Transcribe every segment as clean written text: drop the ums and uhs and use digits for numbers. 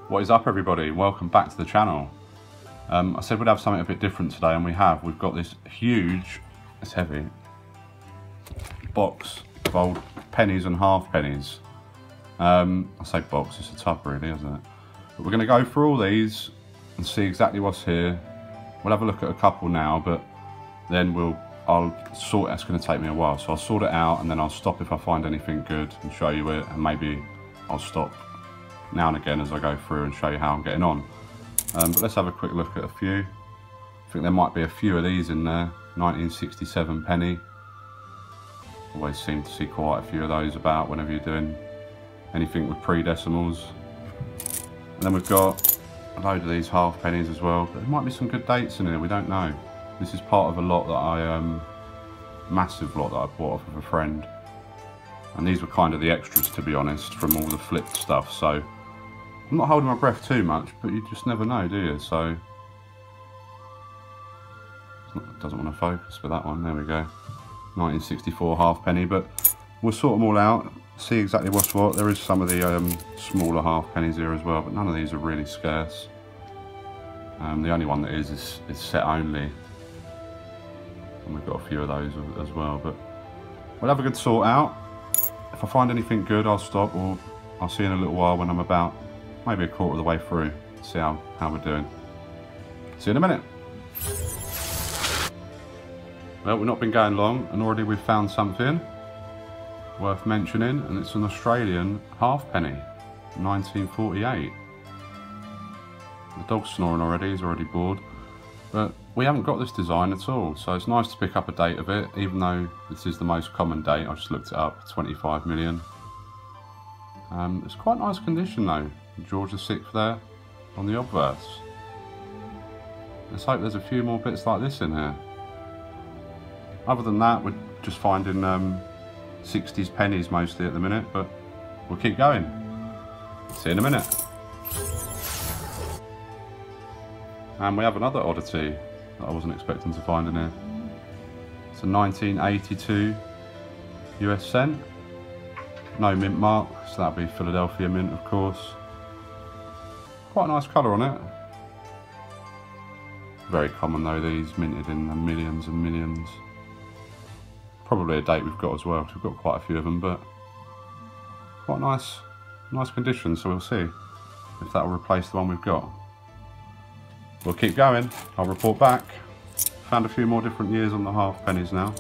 What is up, everybody? Welcome back to the channel. I said we'd have something a bit different today, and we have. We've got this huge, it's heavy, box of old pennies and halfpennies. I say box, it's a tub really, isn't it? But we're going to go through all these and see exactly what's here. We'll have a look at a couple now, but then I'll sort it. It's going to take me a while, so I'll sort it out and then I'll stop if I find anything good and show you it, and maybe I'll stop now and again as I go through and show you how I'm getting on. But let's have a quick look at a few. I think there might be a few of these in there. 1967 penny. Always seem to see quite a few of those about whenever you're doing anything with pre-decimals. And then we've got a load of these half pennies as well. But there might be some good dates in here, we don't know. This is part of a lot that I, massive lot that I bought off of a friend. And these were kind of the extras, to be honest, from all the flipped stuff. So I'm not holding my breath too much, but you just never know, do you? So it doesn't want to focus with that one. There we go. 1964 halfpenny, but we'll sort them all out, see exactly what's what. There is some of the smaller halfpennies here as well, but none of these are really scarce. The only one that is set only. And we've got a few of those as well, but we'll have a good sort out. If I find anything good, I'll stop, or I'll see you in a little while when I'm about maybe a quarter of the way through, see how we're doing. See you in a minute. Well, we've not been going long, and already we've found something worth mentioning, and it's an Australian halfpenny, 1948. The dog's snoring already, he's already bored. But we haven't got this design at all, so it's nice to pick up a date of it, even though this is the most common date. I just looked it up, 25 million. It's quite nice condition though, George VI there on the obverse. Let's hope there's a few more bits like this in here. Other than that, we're just finding 60s pennies mostly at the minute, but we'll keep going. See you in a minute. And we have another oddity that I wasn't expecting to find in here. It's a 1982 US cent. No mint mark, so that'll be Philadelphia mint, of course. Quite a nice colour on it. Very common though, these, minted in the millions and millions. Probably a date we've got as well, because we've got quite a few of them, but quite nice condition, so we'll see if that will replace the one we've got. We'll keep going, I'll report back. Found a few more different years on the half pennies now.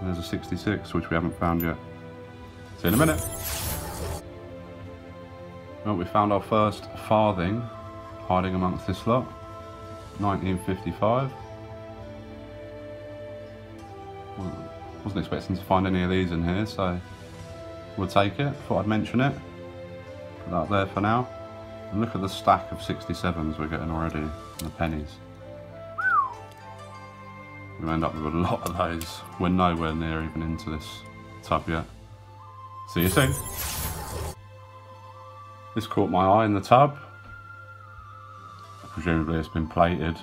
And there's a 66, which we haven't found yet. See you in a minute. Well, we found our first farthing hiding amongst this lot. 1955. Wasn't expecting to find any of these in here, so we'll take it. Thought I'd mention it. Put that there for now. And look at the stack of 67s we're getting already, and the pennies. We'll end up with a lot of those. We're nowhere near even into this tub yet. See you soon. This caught my eye in the tub. Presumably it's been plated.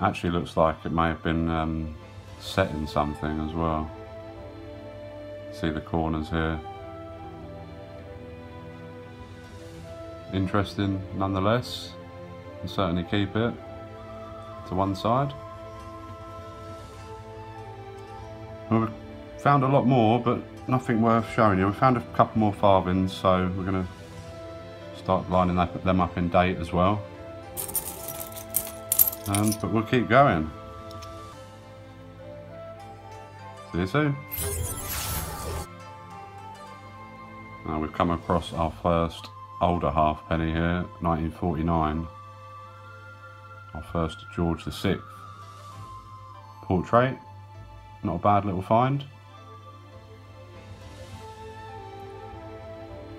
Actually looks like it may have been set in something as well. See the corners here. Interesting nonetheless. We'll certainly keep it to one side. Well, we've found a lot more, but nothing worth showing you. We found a couple more farthings, so we're going to start lining them up in date as well. But we'll keep going. See you soon. Now we've come across our first older halfpenny here, 1949. Our first George VI portrait. Not a bad little find.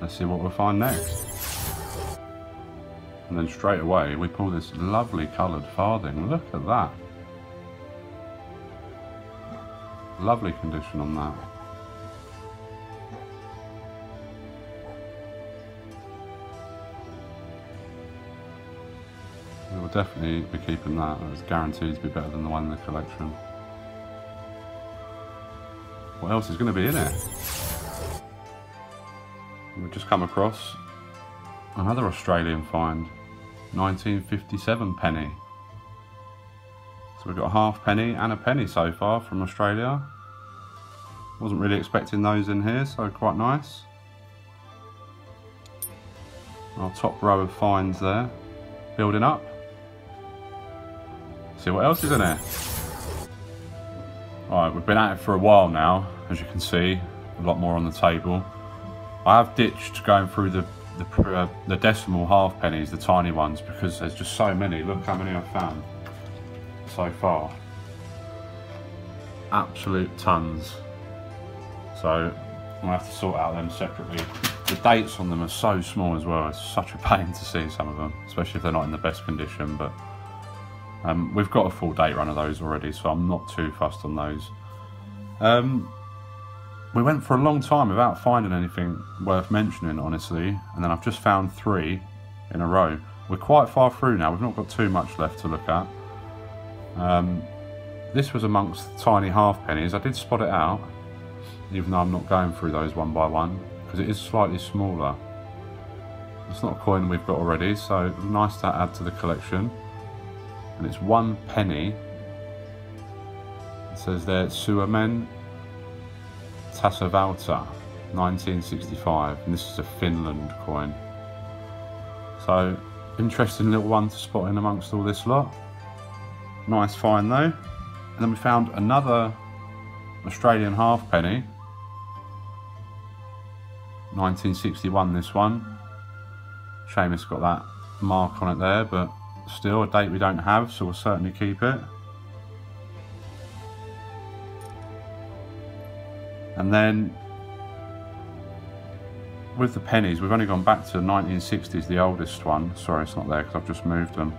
Let's see what we'll find next. And then straight away we pull this lovely coloured farthing. Look at that. Lovely condition on that. We'll definitely be keeping that. It's guaranteed to be better than the one in the collection. What else is going to be in it? We've just come across Another Australian find, 1957 penny. So we've got a halfpenny and a penny so far from Australia. Wasn't really expecting those in here, so quite nice. Our top row of finds there, building up. See what else is in here. Alright, we've been at it for a while now, as you can see, a lot more on the table. I have ditched going through the decimal halfpennies, the tiny ones, because there's just so many. Look how many I've found so far. Absolute tons. So I'll have to sort out them separately. The dates on them are so small as well. It's such a pain to see some of them, especially if they're not in the best condition. But we've got a full date run of those already, so I'm not too fussed on those. We went for a long time without finding anything worth mentioning, honestly, and then I've just found 3 in a row. We're quite far through now, we've not got too much left to look at. This was amongst the tiny halfpennies. I did spot it out, even though I'm not going through those one by one, because it is slightly smaller. It's not a coin we've got already, so nice to add to the collection. And it's 1 penny. It says there, Suomen Tasavalta, 1965, and this is a Finland coin. So, interesting little one to spot in amongst all this lot. Nice find though. And then we found another Australian halfpenny, 1961 this one. Shame it's got that mark on it there, but still a date we don't have, so we'll certainly keep it. And then with the pennies, we've only gone back to 1960s, the oldest one. Sorry, it's not there because I've just moved them.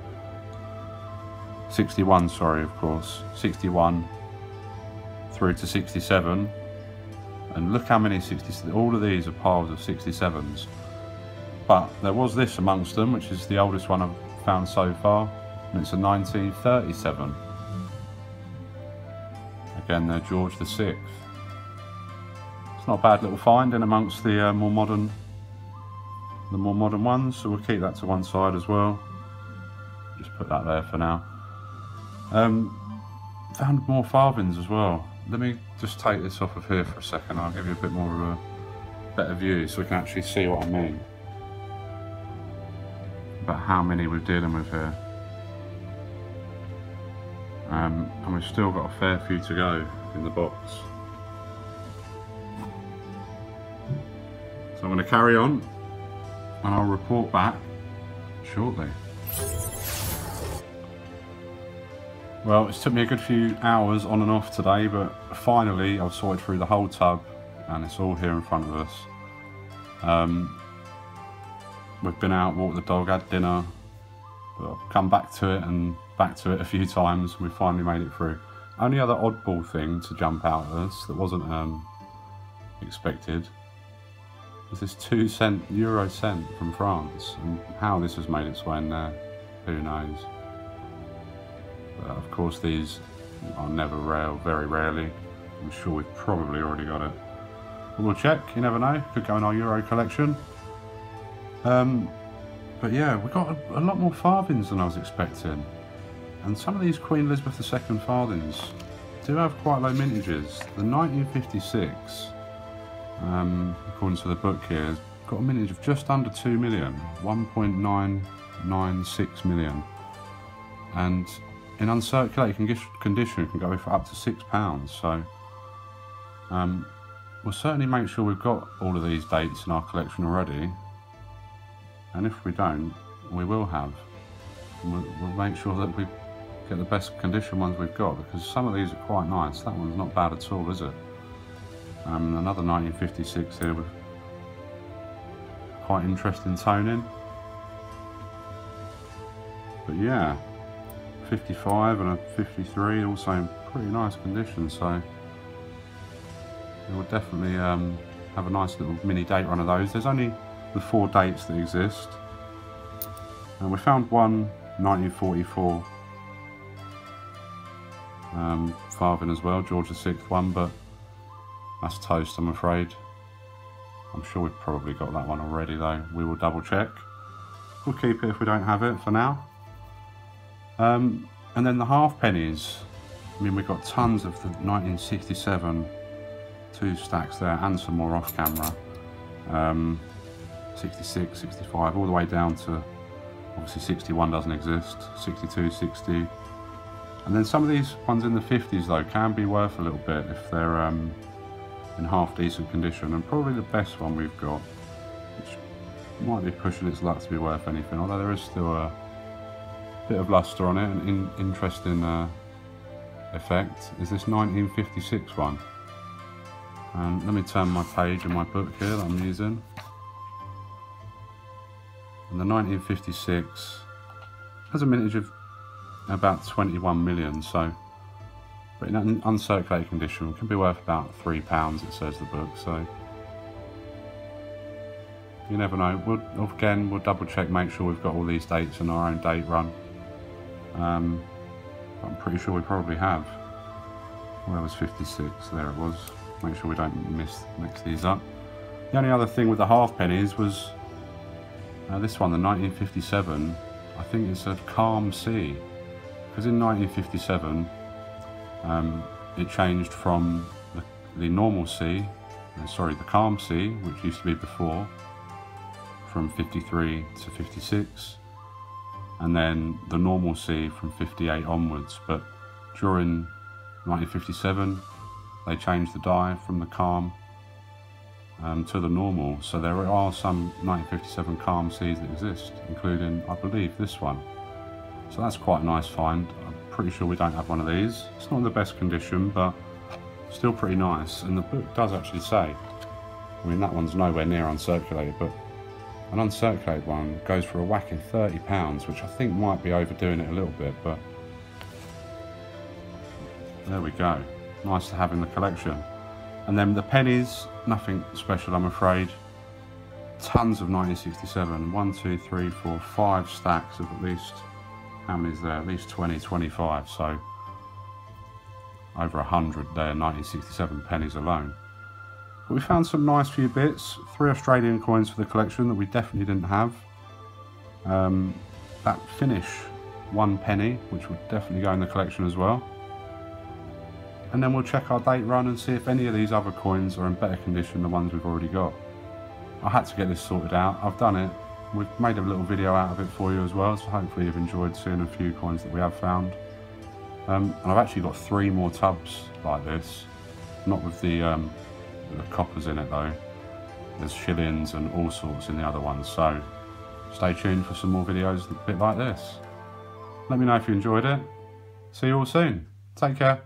61, sorry, of course. 61 through to 67. And look how many 60s, all of these are piles of 67s. But there was this amongst them, which is the oldest one I've found so far, and it's a 1937. Again, they're George VI. It's not a bad little find in amongst the more modern ones, so we'll keep that to one side as well. Just put that there for now. Found more farthings as well. Let me just take this off of here for a second. I'll give you a bit more of a better view so we can actually see what I mean about how many we're dealing with here. And we've still got a fair few to go in the box. So I'm going to carry on and I'll report back shortly. Well, it's took me a good few hours on and off today, but finally I've sorted through the whole tub and it's all here in front of us. We've been out, walked the dog, had dinner, but I've come back to it and back to it a few times. We finally made it through. Only other oddball thing to jump out at us that wasn't expected was this euro cent from France, and how this has made its way in there, who knows. But of course these are never rare, very rarely. I'm sure we've probably already got it. But we'll check, you never know, could go in our euro collection. But yeah, we got a lot more farthings than I was expecting. And some of these Queen Elizabeth II farthings do have quite low mintages. The 1956, according to the book here, has got a mintage of just under 2 million, 1.996 million. And in uncirculated condition, it can go for up to £6. So we'll certainly make sure we've got all of these dates in our collection already. And if we don't, we will have. We'll make sure that we get the best condition ones we've got, because some of these are quite nice. That one's not bad at all, is it? Another 1956 here with quite interesting toning. But yeah, 55 and a 53, also in pretty nice condition, so we will definitely have a nice little mini date run of those. There's only the 4 dates that exist, and we found one 1944 farthing as well, George VI one, but that's toast, I'm afraid. I'm sure we've probably got that one already though. We will double check. we'll keep it if we don't have it for now. And then the halfpennies. I mean, we've got tons of the 1967, 2 stacks there, and some more off camera. 66, 65, all the way down to, obviously 61 doesn't exist, 62, 60. And then some of these ones in the 50s though can be worth a little bit if they're in half decent condition. And probably the best one we've got, which might be pushing its luck to be worth anything, although there is still a bit of luster on it and interesting effect, is this 1956 one. And let me turn my page in my book here that I'm using. And the 1956 has a mintage of about 21 million, so, but in an uncirculated condition it can be worth about £3, it says the book, so you never know. We'll double check, make sure we've got all these dates in our own date run. I'm pretty sure we probably have. Where was 56? There it was. Make sure we don't mix these up. The only other thing with the halfpennies was this one, the 1957. I think it's a calm sea, because in 1957 it changed from the normal sea, sorry, the calm sea, which used to be before, from 53 to 56, and then the normal sea from 58 onwards. But during 1957 they changed the dye from the calm to the normal, so there are some 1957 calm seas that exist, including, I believe, this one. So that's quite a nice find. I'm pretty sure we don't have one of these. It's not in the best condition, but still pretty nice. And the book does actually say, I mean, that one's nowhere near uncirculated, but an uncirculated one goes for a whacking £30, which I think might be overdoing it a little bit, but there we go. Nice to have in the collection. And then the pennies, nothing special, I'm afraid. Tons of 1967. 1, 2, 3, 4, 5 stacks of at least, how many is there? At least 20, 25. So over 100 there, 1967 pennies alone. But we found some nice few bits. 3 Australian coins for the collection that we definitely didn't have. That Finnish 1 penny, which would definitely go in the collection as well. And then we'll check our date run and see if any of these other coins are in better condition than the ones we've already got. I had to get this sorted out. I've done it. We've made a little video out of it for you as well, so hopefully you've enjoyed seeing a few coins that we have found. And I've actually got 3 more tubs like this, not with the coppers in it though. There's shillings and all sorts in the other ones, so stay tuned for some more videos a bit like this. Let me know if you enjoyed it. See you all soon. Take care.